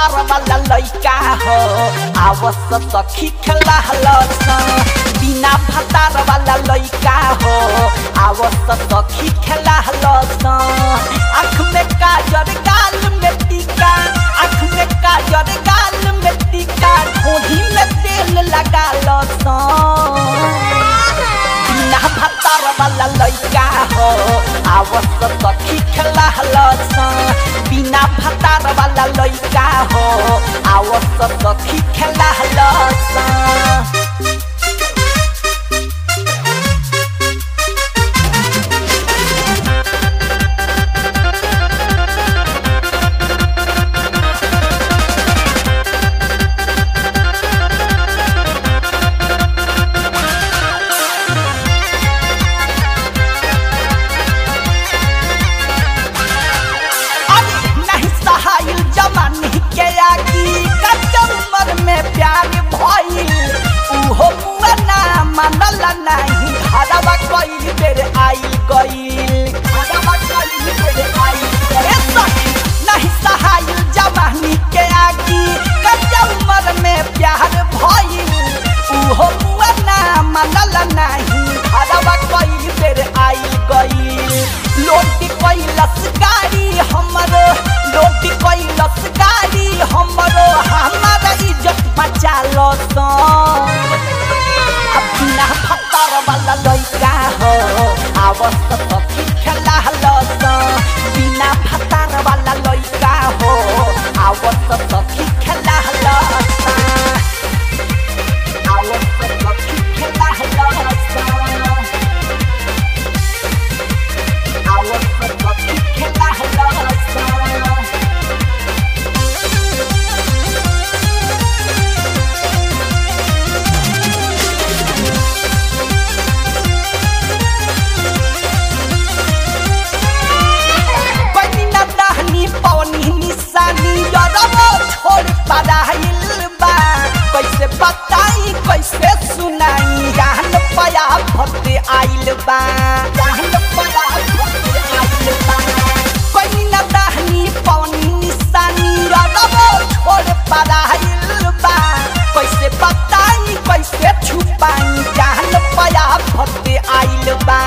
भतार वाला लइका हो आवस सखी खेला बिना भतार वाला लइका हो आवस सखी खेला आँख में काजर गाल में टीका आँख में काजर गाल में टीका ढोढ़ी में तेल लगा बिना भतार वाला लइका हो आवस सखी खेला बिना भतार वाला लइका हो आवस सखी खेला नहीं घरवा कईल बेर आई गईल नहीं सहायल जवानी के आगी कच्चा उम्र में प्यार भइल उहो मुआना मनल नहीं घरवा कईल बेर आई गईल लोटी कैलस गाड़ी हमरो लोटी कैलस गाड़ी हमरो हमारा इज्जत बचा लो बिना भतार वाला लइका हो आवस सखी खेला बिना भतार वाला लइका हो आवस सखी खेला आवस सखी खेला आवस सखी खेला कैसे बताई कैसे सुनाई रहन पया भरते आइल बा कोई न दहनी पौनी निशानी रदबो छोड़ पराइल बा कैसे बताई कैसे छुपाई रहन पया भरते आइल बा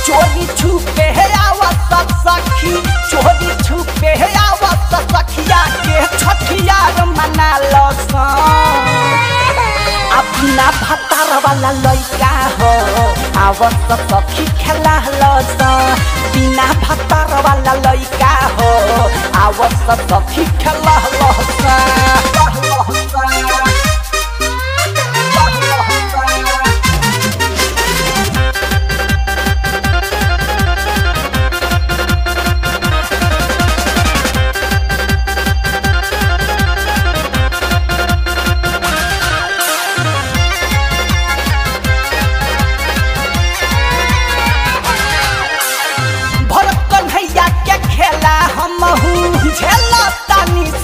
चोरी छुपे है आवत सखी चोरी छुपे है आवत सखिया के छठियार मना बिना भतार वाला लइका हो आवस सखी खेला बिना भतार वाला लइका हो आवस सखी खेला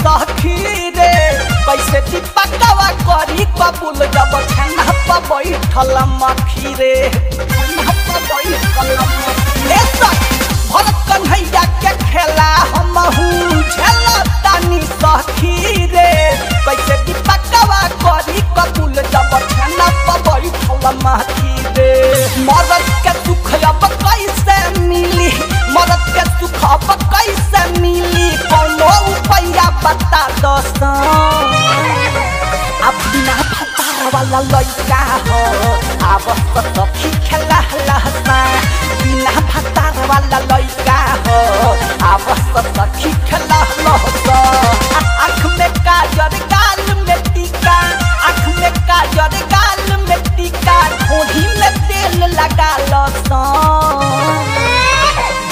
सखी रे कैसे दीपकवा करी कबूल जब छन्ना पर बैठल मखी रे भरत कन्हैया के खेला हमहू झेलतानी सखी रे कैसे दीपकवा करी कबूल जब छन्ना पर बैठल मखी रे मरद के सुख अब कैसे मिली मरद के सुख अब कैसे मिली कोनो उपाया बता बिना भतार वाला लइका हो आवस सखी खेला बिना भतार वाला लइका हो आवस सखी खेला आँख में काजर गाल में टीका आँख में काजर गाल में टीका ढोढ़ी में तेल लगा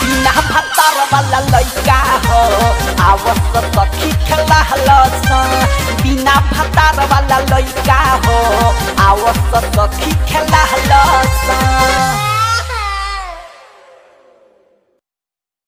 बिना भतार वाला लइका हो आवस सखी खेला बिना भतार वाला लइका हो आवस सखी खेला